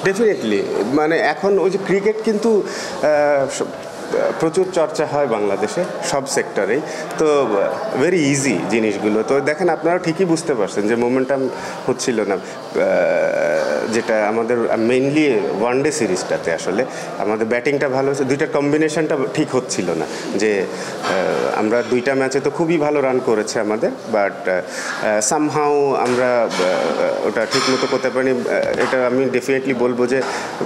Definitely মানে এখন ওই যে ক্রিকেট কিন্তু প্রচুর চর্চা হয় বাংলাদেশে সব সেক্টরেই, তো ভেরি ইজি জিনিসগুলো। তো দেখেন আপনারা ঠিকই বুঝতে পারছেন যে মোমেন্টাম হচ্ছিল না, যেটা আমাদের মেইনলি ওয়ানডে সিরিজটাতে আসলে আমাদের ব্যাটিংটা ভালো হচ্ছে, দুইটার কম্বিনেশনটা ঠিক হচ্ছিল না। যে আমরা দুইটা ম্যাচে তো খুবই ভালো রান করেছে আমাদের, বাট সামহাও আমরা ওটা ঠিক মতো করতে পারিনি। এটা আমি ডেফিনেটলি বলবো যে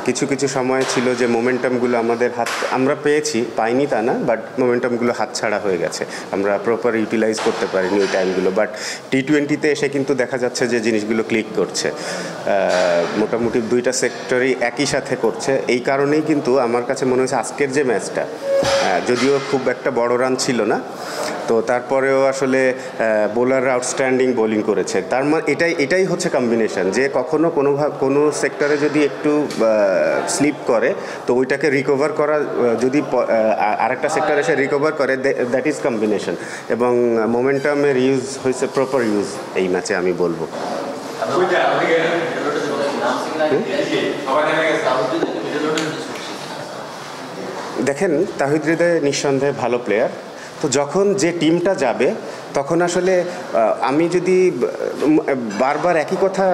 কিছু কিছু সময় ছিল যে মোমেন্টামগুলো আমাদের আমরা পেয়েছি, পাইনি তা না, বাট মোমেন্টামগুলো হাতছাড়া হয়ে গেছে, আমরা প্রপার ইউটিলাইজ করতে পারিনি ওই টাইমগুলো। বাট টি-20-তে এসে কিন্তু দেখা যাচ্ছে যে জিনিসগুলো ক্লিক করছে, মোটামুটি দুইটা সেক্টরই একই সাথে করছে। এই কারণেই কিন্তু আমার কাছে মনে হয়েছে আজকের যে ম্যাচটা, যদিও খুব একটা বড় রান ছিল না, তো তারপরেও আসলে বোলাররা আউটস্ট্যান্ডিং বোলিং করেছে। তার মানে এটাই হচ্ছে কম্বিনেশন, যে কখনো কোনো সেক্টরে যদি একটু স্লিপ করে তো ওইটাকে রিকভার করা, যদি আরেকটা সেক্টরে এসে রিকভার করে, দ্যাট ইজ কম্বিনেশন। এবং মোমেন্টামের ইউজ হয়েছে, প্রপার ইউজ এই ম্যাচে আমি বলবো। দেখেন তাহিদ হৃদয় নিঃসন্দেহে ভালো প্লেয়ার, তো যখন যে টিমটা যাবে তখন আসলে আমি যদি বারবার একই কথা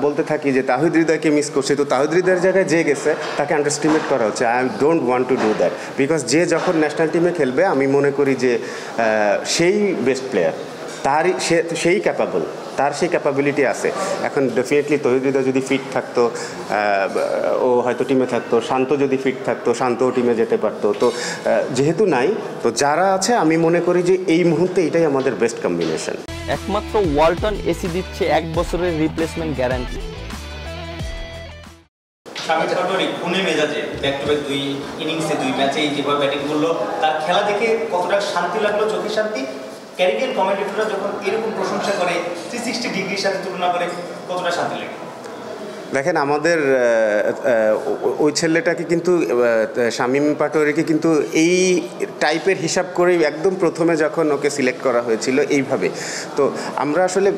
বলতে থাকি যে তাহিদ হৃদয়কে মিস করছি, তো তাহিদ হৃদয়ের জায়গায় যে গেছে তাকে আন্ডারস্টিমেট করা হচ্ছে। I don't want to do that, because যে যখন ন্যাশনাল টিমে খেলবে আমি মনে করি যে সেই বেস্ট প্লেয়ার, সেই ক্যাপাবল, তার সেই ক্যাপাবিলিটি আছে। এখন ডেফিনেটলি তহিদ হৃদয় যদি ফিট থাকতো ও হয়তো টিমে থাকতো, শান্ত যদি ফিট থাকতো শান্তও টিমে যেতে পারতো। তো যেহেতু নাই, তো যারা আছে আমি মনে করি যে এই মুহূর্তে এটাই আমাদের বেস্ট কম্বিনেশন। একমাত্র ওয়ালটন এসি দিচ্ছে 1 বছরের রিপ্লেসমেন্ট গ্যারান্টি। শামিদ পাটোয়ারি খুনে মেজাজে ব্যাক টু ব্যাক 2 ইনিংসে 2 ম্যাচেই যেভাবে ব্যাটিং করলো, তার খেলা দেখে কতটা শান্তি লাগলো, চোখের শান্তি। ক্যারিবিয়ান কমেন্টেটররা যখন এরকম প্রশংসা করে 360 ডিগ্রির সাথে তুলনা করে, কতটা শান্তি লাগে? দেখেন আমাদের ওই ছেলেটাকে কিন্তু শামীম পাটোয়ারিকে কিন্তু এই টাইপের হিসাব করেই একদম প্রথমে যখন ওকে সিলেক্ট করা হয়েছিল এইভাবে, তো আমরা আসলে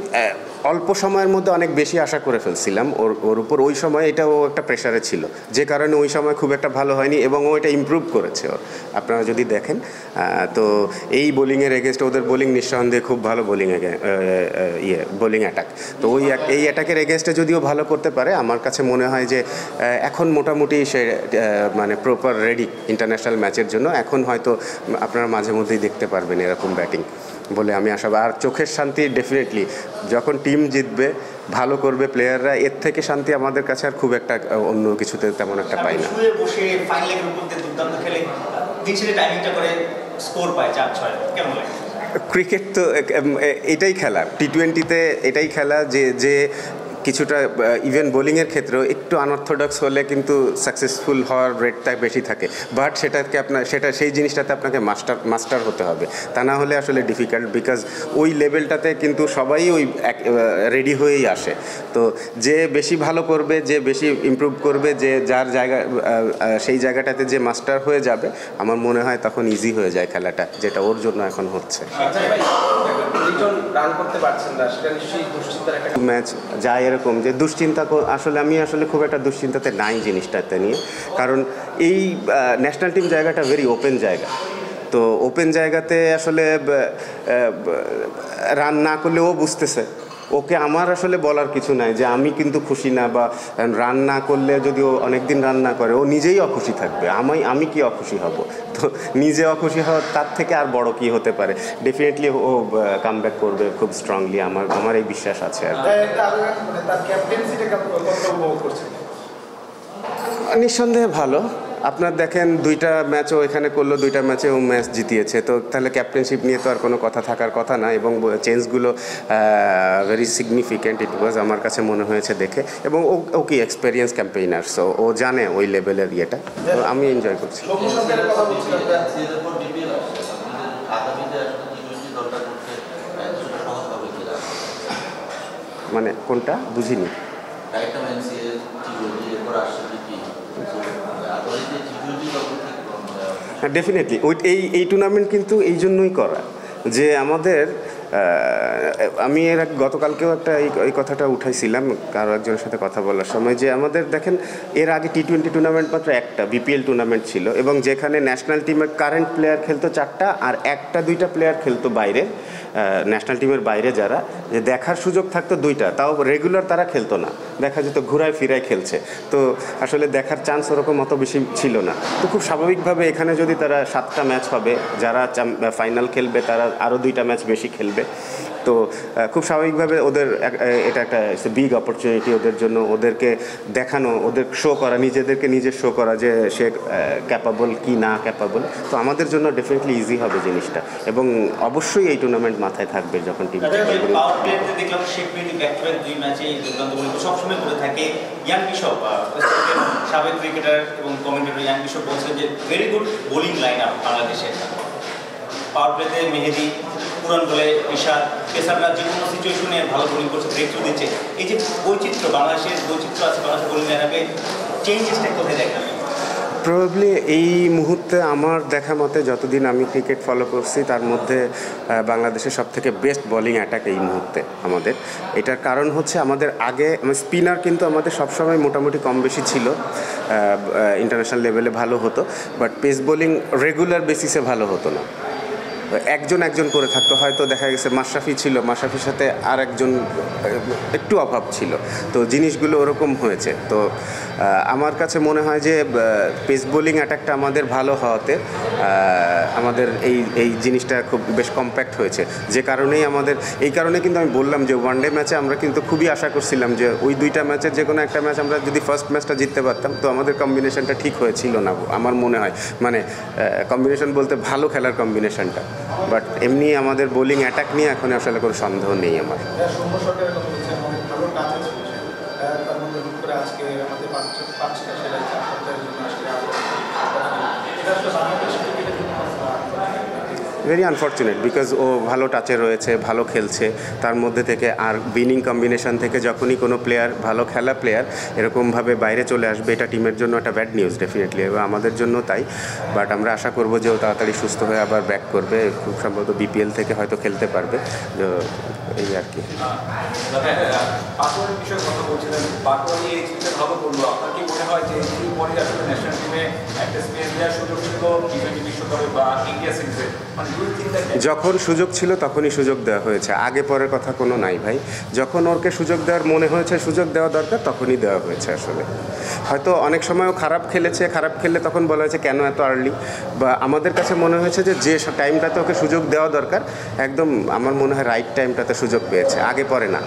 অল্প সময়ের মধ্যে অনেক বেশি আশা করে ফেলছিলাম ওর উপর। ওই সময় এটা ও একটা প্রেশারে ছিল, যে কারণে ওই সময় খুব একটা ভালো হয়নি, এবং ও এটা ইমপ্রুভ করেছে ওর, আপনারা যদি দেখেন। তো এই বোলিংয়ের এগেনস্টে ওদের বোলিং নিঃসন্দেহে খুব ভালো বোলিং বোলিং অ্যাটাক, তো এই অ্যাটাকের এগেনস্টে যদিও ভালো করতে পারে, আমার কাছে মনে হয় যে এখন মোটামুটি সে মানে প্রপার রেডি ইন্টারন্যাশনাল ম্যাচের জন্য। এখন হয়তো আপনারা মাঝে মধ্যেই দেখতে পারবেন এরকম ব্যাটিং বলে আমি আশাবাদী। আর চোখের শান্তি ডেফিনেটলি, যখন টিম জিতবে, ভালো করবে প্লেয়াররা, এর থেকে শান্তি আমাদের কাছে আর খুব একটা অন্য কিছুতে তেমন একটা পাই না। বসে ফাইনালের উপর দিয়ে দুর্দান্ত খেলে দিন শেষে টাইমিংটা করে স্কোর পায় 4-6, কেমন লাগে? ক্রিকেট তো এটাই খেলা, টি-20-তে এটাই খেলা যে কিছুটা ইভেন বোলিংয়ের ক্ষেত্রেও একটু আনঅর্থোডক্স হলে কিন্তু সাকসেসফুল হওয়ার রেটটা বেশি থাকে, বাট সেই জিনিসটাতে আপনাকে মাস্টার হতে হবে, তা না হলে আসলে ডিফিকাল্ট। বিকজ ওই লেভেলটাতে কিন্তু সবাই ওই রেডি হয়েই আসে, তো যে বেশি ভালো করবে, যে বেশি ইমপ্রুভ করবে, যে যার জায়গা সেই জায়গাটাতে যে মাস্টার হয়ে যাবে, আমার মনে হয় তখন ইজি হয়ে যায় খেলাটা, যেটা ওর জন্য এখন হচ্ছে। ম্যাচ যায় এরকম যে দুশ্চিন্তা, আসলে আমি খুব একটা দুশ্চিন্তাতে নাই জিনিসটাতে নিয়ে, কারণ এই ন্যাশনাল টিম জায়গাটা ভেরি ওপেন জায়গা, তো ওপেন জায়গাতে আসলে রান না করলে ও বুঝতেছে, ওকে আমার আসলে বলার কিছু নাই যে আমি কিন্তু খুশি না, বা রান না করলে যদি ও অনেকদিন রান না করে ও নিজেই অখুশি থাকবে, আমি কি অখুশি হব? তো নিজে অখুশি হওয়ার তার থেকে আর বড় কি হতে পারে? ডেফিনেটলি ও কামব্যাক করবে খুব স্ট্রংলি, আমার এই বিশ্বাস আছে। আর নিঃসন্দেহে ভালো। আপনার দেখেন 2টা ম্যাচও এখানে করলো, 2টা ম্যাচেও ম্যাচ জিতিয়েছে, তো তাহলে ক্যাপ্টেনশিপ নিয়ে তো আর কোনো কথা থাকার কথা না, এবং চেঞ্জগুলো ভেরি সিগনিফিক্যান্ট ইট ওয়াজ আমার কাছে মনে হয়েছে দেখে, এবং ও কি এক্সপেরিয়েন্স ক্যাম্পেইনার, সো ও জানে ওই লেভেলের ইয়েটা, তো আমি এনজয় করছি। মানে কোনটা বুঝিনি? হ্যাঁ ডেফিনেটলি এই টুর্নামেন্ট কিন্তু এই জন্যই করা, যে আমাদের আমি গতকালকেও এই কথাটা উঠাইছিলাম কারো একজনের সাথে কথা বলার সময়, যে আমাদের দেখেন এর আগে টি-20 টুর্নামেন্ট মাত্র একটা বিপিএল টুর্নামেন্ট ছিল, এবং যেখানে ন্যাশনাল টিমের কারেন্ট প্লেয়ার খেলতো 4টা আর 1-2টা প্লেয়ার খেলতো বাইরে, ন্যাশনাল টিমের বাইরে যারা, যে দেখার সুযোগ থাকতো 2টা, তাও রেগুলার তারা খেলতো না, দেখা যেত ঘুরায় ফিরায় খেলছে। তো আসলে দেখার চান্স ওরকম অত বেশি ছিল না। তো খুব স্বাভাবিকভাবে এখানে যদি তারা 7টা ম্যাচ হবে, যারা ফাইনাল খেলবে তারা আরও 2টা ম্যাচ বেশি খেলবে। তো খুব স্বাভাবিকভাবে ওদের এটা একটা বিগ অপরচুনিটি ওদের জন্য, ওদেরকে দেখানো, ওদের শো করা, নিজেদেরকে নিজে শো করা যে সে ক্যাপাবল কি না ক্যাপাবল। তো আমাদের জন্য ডেফিনেটলি ইজি হবে জিনিসটা, এবং অবশ্যই এই টুর্নামেন্ট মাথায় থাকবে যখন টিম দেখলাম শেখ মেহেদী ব্যাক টু ব্যাক 2 ম্যাচে দুর্দান্ত বোলিং সবসময় করে থাকে। ইয়াং বিশপ সাবেক ক্রিকেটার এবং কমেন্টেটর ইয়াং বিশপ বলছেন যে very good bowling line up বাংলাদেশের। পাওয়ার প্লেতে মেহেদী, পুরান বলে ঋষাদ, পেসাররা যে কোনো সিচুয়েশনে ভালো বোলিং করছে, ব্রেক থ্রু দিচ্ছে। এই যে বৈচিত্র্য, বাংলাদেশের বৈচিত্র্য আছে বাংলাদেশের বোলিং লাইন আপে, চেঞ্জেসটা কোথায় দেখলাম? প্রবাবলি এই মুহূর্তে আমার দেখা মতে যতদিন আমি ক্রিকেট ফলো করছি তার মধ্যে বাংলাদেশের সবথেকে বেস্ট বোলিং অ্যাটাক এই মুহূর্তে আমাদের। এটার কারণ হচ্ছে আমাদের আগে স্পিনার কিন্তু আমাদের সবসময় মোটামুটি কম বেশি ছিল, ইন্টারন্যাশনাল লেভেলে ভালো হতো, বাট পেস বোলিং রেগুলার বেসিসে ভালো হতো না, একজন করে থাকতো। হয়তো দেখা গেছে মাশরাফি ছিল, মাশরাফির সাথে আর একজন একটু অভাব ছিল, তো জিনিসগুলো ওরকম হয়েছে। তো আমার কাছে মনে হয় যে পেস বোলিং অ্যাটাকটা আমাদের ভালো হওয়াতে আমাদের এই জিনিসটা খুব বেশ কম্প্যাক্ট হয়েছে, যে কারণেই আমাদের এই কারণে কিন্তু আমি বললাম যে ওয়ানডে ম্যাচে আমরা কিন্তু খুবই আশা করছিলাম যে ওই 2টা ম্যাচের যে কোনো একটা ম্যাচ আমরা যদি ফার্স্ট ম্যাচটা জিততে পারতাম, তো আমাদের কম্বিনেশনটা ঠিক হয়েছিল না আমার মনে হয়, মানে কম্বিনেশন বলতে ভালো খেলার কম্বিনেশনটা। বাট এমনি আমাদের বোলিং অ্যাটাক নিয়ে এখন আসলে কোনো সন্দেহ নেই আমার। ভেরি আনফর্চুনেট, বিকজ ও ভালো টাচে রয়েছে, ভালো খেলছে, তার মধ্যে থেকে আর উইনিং কম্বিনেশন থেকে যখনই কোনো প্লেয়ার, ভালো খেলা প্লেয়ার এরকমভাবে বাইরে চলে আসবে, এটা টিমের জন্য একটা ব্যাড নিউজ ডেফিনেটলি, এবং আমাদের জন্য তাই। বাট আমরা আশা করবো যে ও তাড়াতাড়ি সুস্থ হয়ে আবার ব্যাক করবে, খুব সম্ভবত বিপিএল থেকে হয়তো খেলতে পারবে, এই আর কি। যখন সুযোগ ছিল তখনই সুযোগ দেওয়া হয়েছে, আগে পরের কথা কোনো নাই ভাই। যখন ওরকে সুযোগ দেওয়ার মনে হয়েছে, সুযোগ দেওয়া দরকার, তখনই দেওয়া হয়েছে। আসলে হয়তো অনেক সময়ও খারাপ খেললে তখন বলা হয়েছে কেন এত আর্লি, বা আমাদের কাছে মনে হয়েছে যে টাইমটাতে ওকে সুযোগ দেওয়া দরকার, একদম আমার মনে হয় রাইট টাইমটাতে সুযোগ পেয়েছে, আগে পরে না।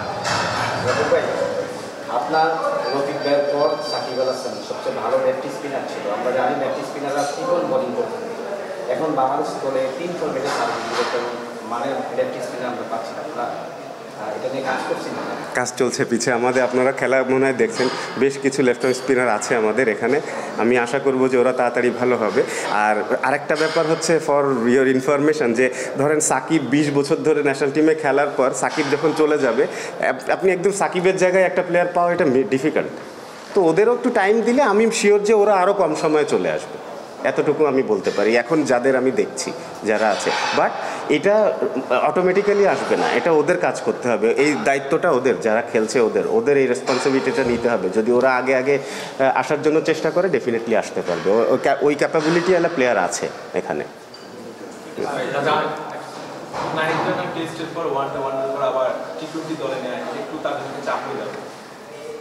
আপনার রফিক ভাইয়ের পর সাকিব আল হাসান সবচেয়ে ভালো লেফটি স্পিনার ছিল। আমরা জানি লেফটি স্পিনাররা ত্রিকোণ বোলিং করতে, এখন বাংলাদেশ দলে 3 ফরম্যাটে মানে লেফটি স্পিনার আমরা পাচ্ছি না। আপনারা এটা নিয়ে কাজ করছি না? কাজ চলছে পিছে আমাদের, আপনারা খেলা মনে হয় দেখছেন, বেশ কিছু লেফট আর্ম স্পিনার আছে আমাদের এখানে। আমি আশা করব যে ওরা তাড়াতাড়ি ভালো হবে। আর আরেকটা ব্যাপার হচ্ছে, ফর ইয়োর ইনফরমেশন, যে ধরেন সাকিব 20 বছর ধরে ন্যাশনাল টিমে খেলার পর সাকিব যখন চলে যাবে, আপনি একদম সাকিবের জায়গায় একটা প্লেয়ার পাওয়া এটা ডিফিকাল্ট। তো ওদেরও একটু টাইম দিলে আমি শিওর যে ওরা আরও কম সময়ে চলে আসবে, এতটুকু আমি বলতে পারি এখন যাদের আমি দেখছি যারা আছে। বাট এটা অটোমেটিক্যালি আসবে না, এটা ওদের কাজ করতে হবে, এই দায়িত্বটা ওদের, যারা খেলছে ওদের এই রেসপন্সিবিলিটিটা নিতে হবে। যদি ওরা আগে আসার জন্য চেষ্টা করে, ডেফিনেটলি আসতে পারবে, ওই ক্যাপাবিলিটি ওয়ালা প্লেয়ার আছে এখানে।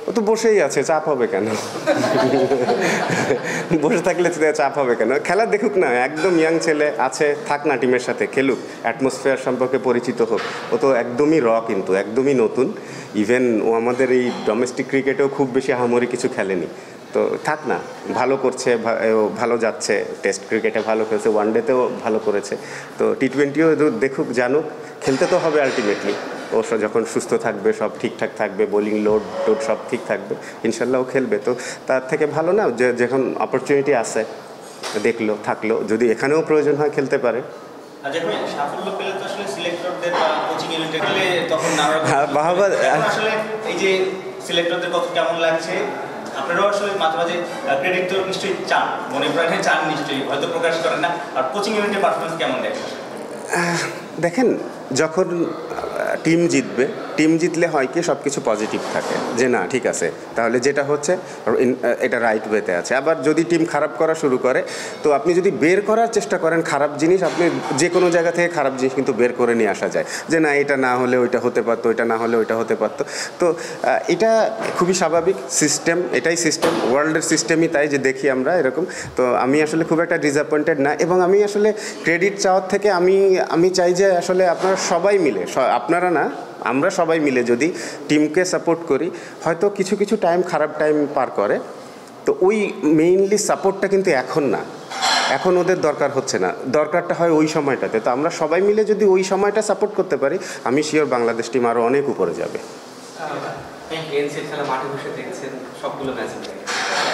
ও তো বসেই আছে, চাপ হবে কেন? বসে থাকলে চাপ হবে কেন? খেলা দেখুক না, একদম ইয়াং ছেলে আছে, থাক না টিমের সাথে, খেলুক, অ্যাটমসফিয়ার সম্পর্কে পরিচিত হোক। ও তো একদমই কিন্তু একদমই নতুন। ইভেন ও আমাদের এই ডোমেস্টিক ক্রিকেটেও খুব বেশি আহামরি কিছু খেলেনি, তো থাক না, ভালো করছে, ভালো যাচ্ছে, টেস্ট ক্রিকেটে ভালো খেলছে, ওয়ানডেতেও ভালো করেছে, তো টি-20ও দেখুক, জানুক, খেলতে তো হবে আলটিমেটলি। ও যখন সুস্থ থাকবে, সব ঠিকঠাক থাকবে, বোলিং লোড সব ঠিক থাকবে, ইনশাল্লাহ ও খেলবে। তো তার থেকে ভালো না যে যখন অপরচুনিটি আসে দেখলো, থাকলো, যদি এখানেও প্রয়োজন হয় খেলতে পারে। সাফল্য পেলে তো আসলে সিলেক্টরদের বা কোচিং ইউনিটে গেলে তখন আসলে এই যে সিলেক্টরদের কত কেমন লাগছে, আপনারাও আসলে মাঝে মাঝে ক্রেডিট তো নিশ্চয়ই চান, মনে প্রাণে চান নিশ্চয়ই, হয়তো প্রকাশ করেন না। আর কোচিং ইউনিটের পারফরমেন্স কেমন দেখেন? দেখেন যখন টিম জিতবে, টিম জিতলে হয় কি সব কিছু পজিটিভ থাকে, যে না ঠিক আছে তাহলে যেটা হচ্ছে এটা রাইট ওয়েতে আছে। আবার যদি টিম খারাপ করা শুরু করে, তো আপনি যদি বের করার চেষ্টা করেন খারাপ জিনিস, আপনি যে কোনো জায়গা থেকে খারাপ জিনিস কিন্তু বের করে নিয়ে আসা যায়, যে না এটা না হলে ওইটা হতে পারতো, এটা না হলে ওইটা হতে পারতো। তো এটা খুবই স্বাভাবিক সিস্টেম, এটাই সিস্টেম, ওয়ার্ল্ডের সিস্টেমই তাই যে দেখি আমরা এরকম। তো আমি আসলে খুব একটা ডিসঅ্যাপয়েন্টেড না, এবং আমি আসলে ক্রেডিট চাওয়ার থেকে আমি চাই যে আসলে আপনারা সবাই মিলে, আপনারা না আমরা সবাই মিলে যদি টিমকে সাপোর্ট করি, হয়তো কিছু কিছু টাইম খারাপ টাইম পার করে, তো ওই মেইনলি সাপোর্টটা কিন্তু এখন না, এখন ওদের দরকার হচ্ছে না, দরকারটা হয় ওই সময়টাতে। তো আমরা সবাই মিলে যদি ওই সময়টা সাপোর্ট করতে পারি, আমি শিওর বাংলাদেশ টিম আরও অনেক উপরে যাবে। এনসিএল খেলা মাঠে বসে দেখছেন সবগুলো ম্যাচ,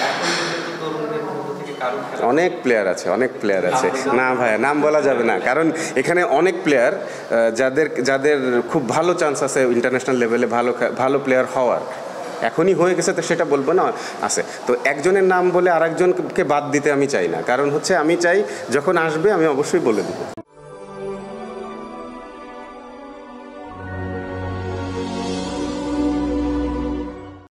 এখন পর্যন্ত তরুণদের মধ্য থেকে কারণ অনেক প্লেয়ার আছে, অনেক প্লেয়ার আছে, না ভাই নাম বলা যাবে না, কারণ এখানে অনেক প্লেয়ার যাদের খুব ভালো চান্স আছে ইন্টারন্যাশনাল লেভেলে ভালো প্লেয়ার হওয়ার, এখনই হয়ে গেছে, তো সেটা বলবো না আছে। তো একজনের নাম বলে আরেকজনকে বাদ দিতে আমি চাই না, কারণ হচ্ছে আমি চাই যখন আসবে আমি অবশ্যই বলে দেবো।